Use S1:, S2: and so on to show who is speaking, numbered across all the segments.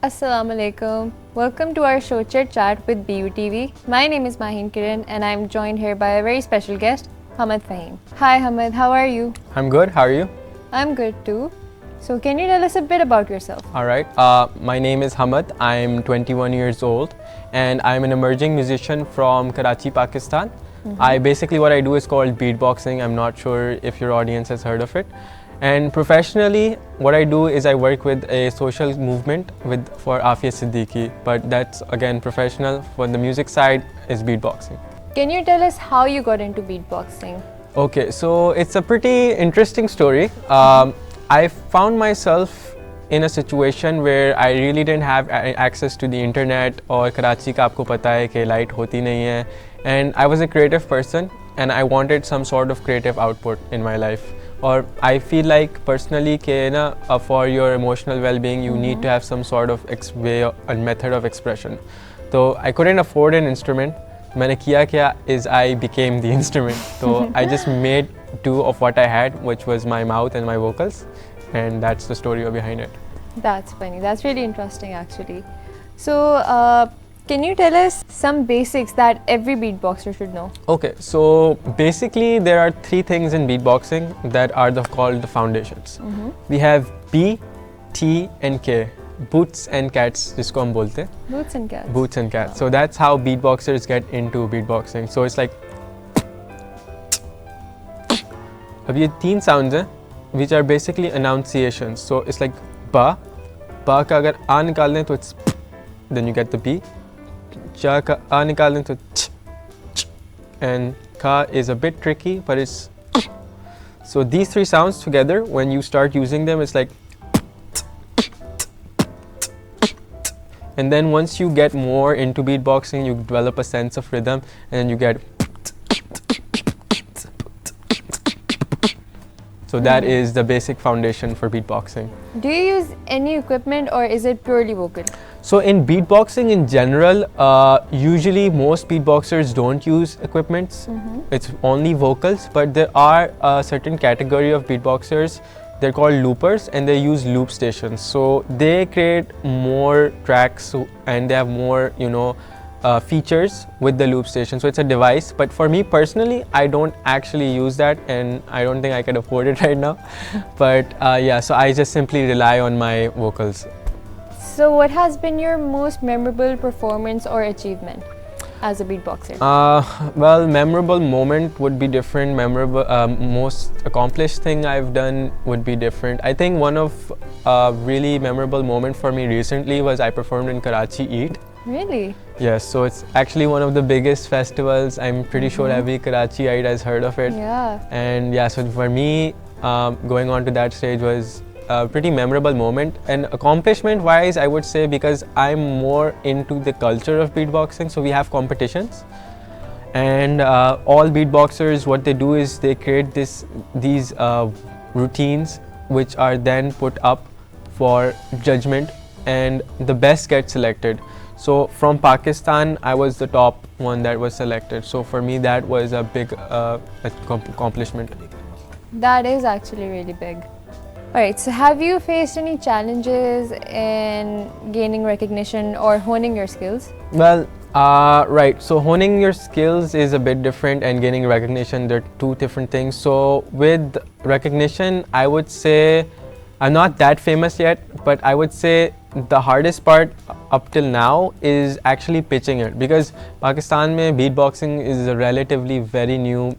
S1: Assalamu alaikum. Welcome to our show Chit Chat with BUTV. My name is Maheen Kiran and I'm joined here by a very special guest, Hamad Faheem. Hi Hamad, how are you?
S2: I'm good. How are you?
S1: I'm good too. So can you tell us a bit about yourself?
S2: All right. My name is Hamad. I'm 21 years old and I'm an emerging musician from Karachi, Pakistan. What I do is called beatboxing. I'm not sure if your audience has heard of it. And professionally, what I do is I work with a social movement for Afia Siddiqui, but that's again professional. For the music side is beatboxing.
S1: Can you tell us how you got into beatboxing?
S2: Okay, so it's a pretty interesting story. I found myself in a situation where I really didn't have access to the internet, और कराची का आपको पता है कि light होती नहीं है, and I was a creative person and I wanted some sort of creative output in my life. Or I feel like personally कि ना for your emotional well-being you need to have some sort of way and method of expression. So I couldn't afford an instrument. मैंने किया क्या is I became the instrument. So I just made do of what I had, which was my mouth and my vocals, and that's the story behind it.
S1: That's funny. That's really interesting actually. So can you tell us some basics that every beatboxer should know?
S2: Okay, so basically there are three things in beatboxing that are called the foundations. We have B, T and K. Boots and cats, जिसको हम बोलते हैं.
S1: Boots and cats.
S2: Boots and cats. So that's how beatboxers get into beatboxing. So it's like अब ये तीन sounds हैं which are basically enunciations. So it's like ba, ba का अगर आ निकाल दें तो it's then you get the B. Cha ka a nikal दें तो ch, ch, and ka is a bit tricky, but it's so these three sounds together, when you start using them, it's like, and then once you get more into beatboxing, you develop a sense of rhythm, and then you get, so that is the basic foundation for beatboxing.
S1: Do you use any equipment or is it purely vocal?
S2: So in beatboxing in general, usually most beatboxers don't use equipments. It's only vocals, but there are a certain category of beatboxers. They're called loopers and they use loop stations. So they create more tracks and they have more, features with the loop station. So it's a device, but for me personally, I don't actually use that and I don't think I can afford it right now. But so I just simply rely on my vocals.
S1: So what has been your most memorable performance or achievement as a beatboxer?
S2: Well, memorable moment would be different. Most accomplished thing I've done would be different. I think one of really memorable moment for me recently was I performed in Karachi Eid.
S1: Really?
S2: Yes, so it's actually one of the biggest festivals. I'm pretty sure every Karachi Eid has heard of it.
S1: Yeah.
S2: And yeah, so for me, going on to that stage was a pretty memorable moment. And accomplishment wise, I would say, because I'm more into the culture of beatboxing, so we have competitions. And all beatboxers, what they do is they create these routines which are then put up for judgment and the best get selected. So from Pakistan, I was the top one that was selected. So for me, that was a big accomplishment.
S1: That is actually really big. Alright, so have you faced any challenges in gaining recognition or honing your skills?
S2: Well, right. So honing your skills is a bit different and gaining recognition, they're two different things. So with recognition, I would say I'm not that famous yet, but I would say the hardest part up till now is actually pitching it, because Pakistan mein beatboxing is relatively very new,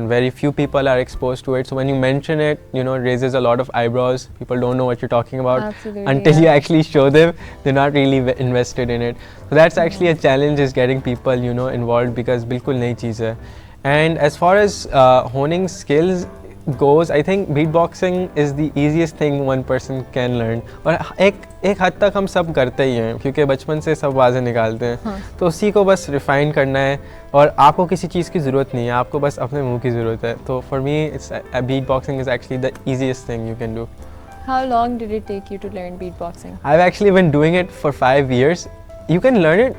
S2: very few people are exposed to it. So when you mention it, it raises a lot of eyebrows. People don't know what you're talking about.
S1: Absolutely,
S2: until you actually show them. They're not really invested in it. So that's actually a challenge, is getting people involved, because bilkul nayi cheez hai. And as far as honing skills goes, I think beatboxing is the easiest thing one person can learn. और एक हद तक हम सब करते ही हैं, क्योंकि बचपन से सब आवाज़ें निकालते हैं. तो उसी को बस रिफाइन करना है और आपको किसी चीज़ की ज़रूरत नहीं है, आपको बस अपने मुंह की ज़रूरत है. तो for me, beatboxing is actually the easiest thing you can do.
S1: How long did it take you to learn beatboxing?
S2: I've actually been doing it for 5 years. You can learn it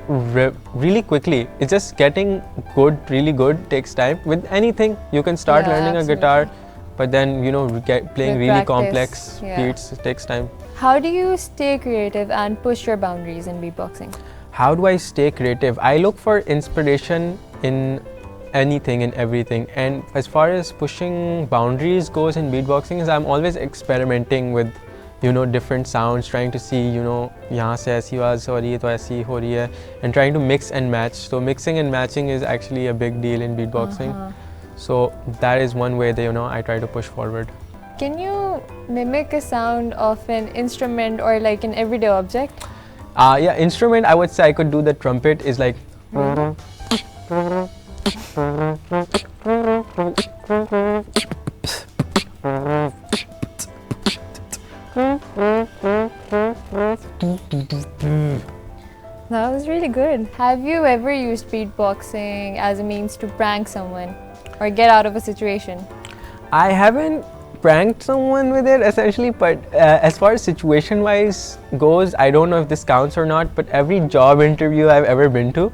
S2: really quickly. It's just getting good, really good, takes time. With anything, you can start learning a guitar. but then playing
S1: With
S2: really
S1: practice,
S2: complex
S1: yeah.
S2: beats takes time.
S1: How do you stay creative and push your boundaries in beatboxing?
S2: How do I stay creative? I look for inspiration in anything and everything, and as far as pushing boundaries goes in beatboxing is I'm always experimenting with different sounds, trying to see यहाँ से ऐसी आवाज़ हो रही है तो ऐसी हो रही है, and trying to mix and match. So mixing and matching is actually a big deal in beatboxing. So that is one way that I try to push forward.
S1: Can you mimic a sound of an instrument or like an everyday object?
S2: Yeah, instrument, I would say I could do the trumpet is like.
S1: That was really good. Have you ever used beatboxing as a means to prank someone or get out of a situation?
S2: I haven't pranked someone with it essentially, but as far as situation wise goes, I don't know if this counts or not, but every job interview I've ever been to,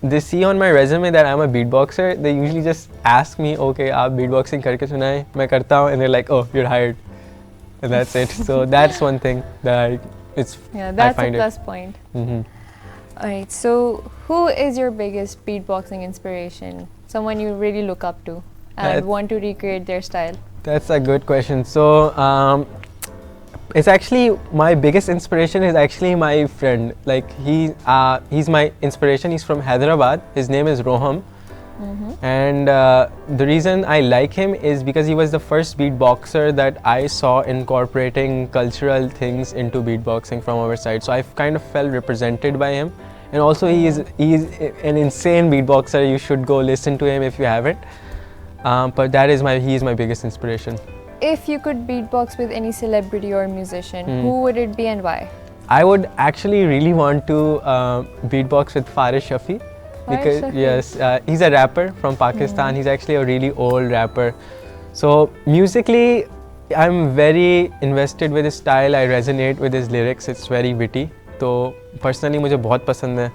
S2: they see on my resume that I'm a beatboxer. They usually just ask me, okay, aap beatboxing karke sunaye, main karta hu, and they're like, oh, you're hired, and that's it. So that's one thing that
S1: that's
S2: I find
S1: a plus point. Alright, so who is your biggest beatboxing inspiration? Someone you really look up to and want to recreate their style?
S2: That's a good question. So it's actually my biggest inspiration is actually my friend. Like he's my inspiration. He's from Hyderabad. His name is Roham. And the reason I like him is because he was the first beatboxer that I saw incorporating cultural things into beatboxing from our side. So I kind of felt represented by him. And also he is an insane beatboxer. You should go listen to him if you haven't. But he is my biggest inspiration.
S1: If you could beatbox with any celebrity or musician, who would it be and why?
S2: I would actually really want to beatbox with Faris Shafi. Because yes, he's a rapper from Pakistan. He's actually a really old rapper. So musically, I'm very invested with his style. I resonate with his lyrics. It's very witty. So personally, मुझे बहुत पसंद है.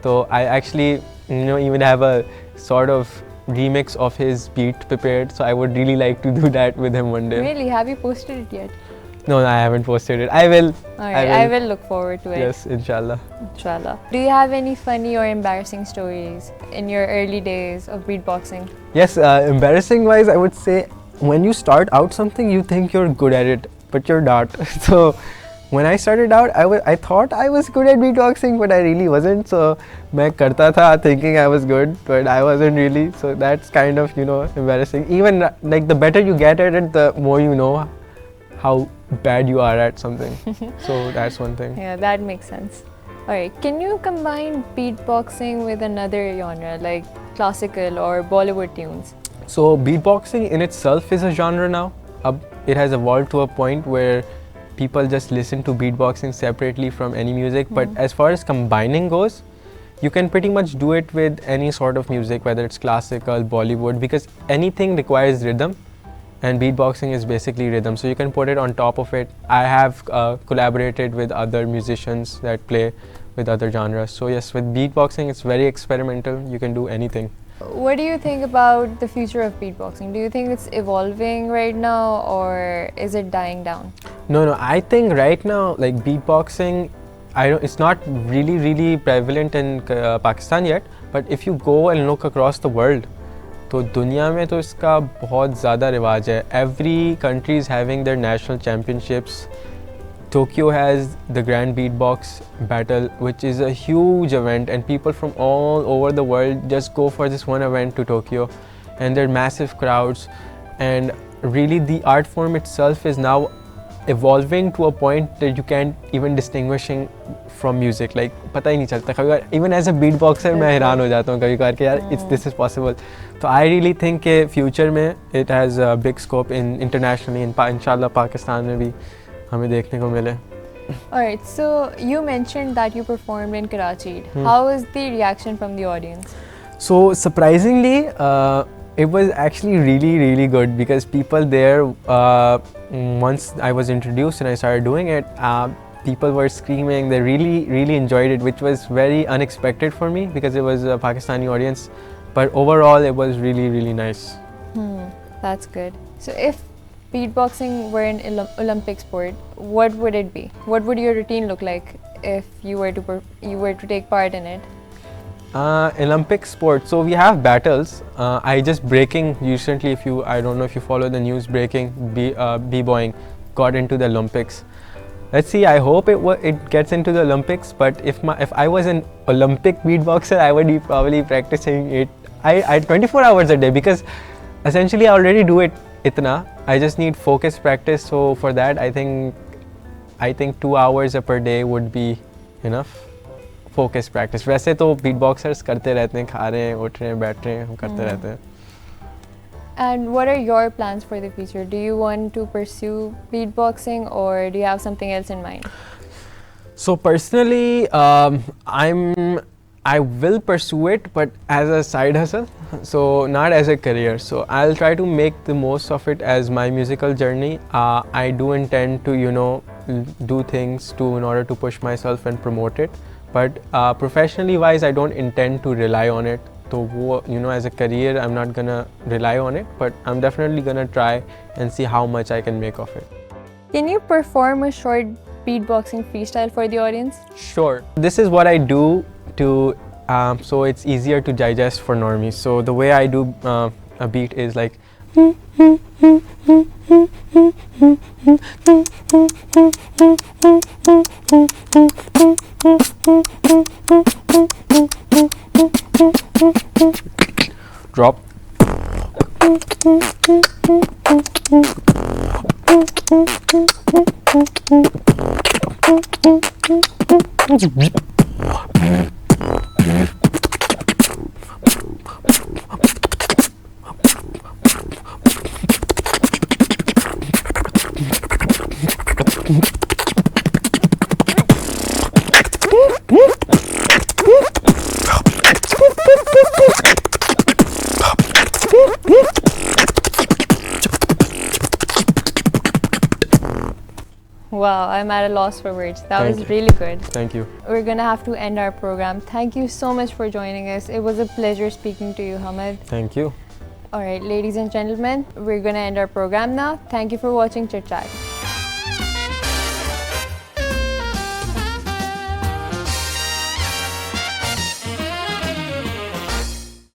S2: So I actually, even have a sort of remix of his beat prepared. So I would really like to do that with him one day.
S1: Really? Have you posted it yet?
S2: No, I haven't posted it. I will.
S1: Alright, I will look forward to it.
S2: Yes, inshallah.
S1: Inshallah. Do you have any funny or embarrassing stories in your early days of beatboxing?
S2: Yes, embarrassing wise, I would say when you start out something, you think you're good at it, but you're not. So when I started out, I thought I was good at beatboxing, but I really wasn't. So मैं करता था thinking I was good, but I wasn't really. So that's kind of embarrassing. Even like the better you get at it, the more you know how bad you are at something. So that's one thing.
S1: Yeah, that makes sense. Alright, can you combine beatboxing with another genre like classical or Bollywood tunes?
S2: So beatboxing in itself is a genre now. It has evolved to a point where people just listen to beatboxing separately from any music. But as far as combining goes, you can pretty much do it with any sort of music, whether it's classical, Bollywood, because anything requires rhythm. And beatboxing is basically rhythm, so you can put it on top of it. I have collaborated with other musicians that play with other genres. So yes, with beatboxing, it's very experimental. You can do anything.
S1: What do you think about the future of beatboxing? Do you think it's evolving right now, or is it dying down?
S2: No. I think right now, like beatboxing, it's not really prevalent in Pakistan yet. But if you go and look across the world, तो दुनिया में तो इसका बहुत ज़्यादा रिवाज है. Every country is having their national championships. Tokyo has the Grand Beatbox Battle, which is a huge event, and people from all over the world just go for this one event to Tokyo, and there are massive crowds. And really, the art form itself is now evolving to a point that you can't even distinguishing from music. Like पता ही नहीं चलता कभी बार. Even as a beatboxer, मैं हैरान हो जाता हूँ कभी बार कि यार this is possible. So I really think कि future में it has a big scope in internationally, इंशाल्लाह पाकिस्तान में भी हमें देखने को मिले.
S1: Alright, so you mentioned that you performed in Karachi. How was the reaction from the audience?
S2: So surprisingly, it was actually really good, because people there, once I was introduced and I started doing it, people were screaming. They really enjoyed it, which was very unexpected for me because it was a Pakistani audience. But overall, it was really nice.
S1: That's good. So if beatboxing were an Olympic sport, what would it be? What would your routine look like if you were to take part in it?
S2: Olympic sport. So we have battles. I just breaking recently. I don't know if you follow the news. Breaking, b-boying, got into the Olympics. Let's see. I hope it gets into the Olympics. But if I was an Olympic beatboxer, I would be probably practicing it. I 24 hours a day, because essentially I already do it. Itna. I just need focused practice. So for that, I think 2 hours per day would be enough. Focus practice. वैसे तो beatboxers करते रहते हैं, खा रहे हैं, उठ रहे हैं, बैठ रहे हैं, हम करते रहते हैं.
S1: And what are your plans for the future? Do you want to pursue beatboxing, or do you have something else in mind?
S2: So personally, I will pursue it, but as a side hustle, so not as a career. So I'll try to make the most of it as my musical journey. I do intend to, do things in order to push myself and promote it. But professionally wise, I don't intend to rely on it. So, as a career, I'm not gonna rely on it, but I'm definitely gonna try and see how much I can make of it.
S1: Can you perform a short beatboxing freestyle for the audience?
S2: Sure. This is what I do so it's easier to digest for normies. So the way I do a beat is like drop.
S1: Wow, I'm at a loss for words. That was really good.
S2: Thank you.
S1: We're gonna have to end our program. Thank you so much for joining us. It was a pleasure speaking to you, Hamad.
S2: Thank you.
S1: Alright, ladies and gentlemen, we're gonna end our program now. Thank you for watching Chit Chat.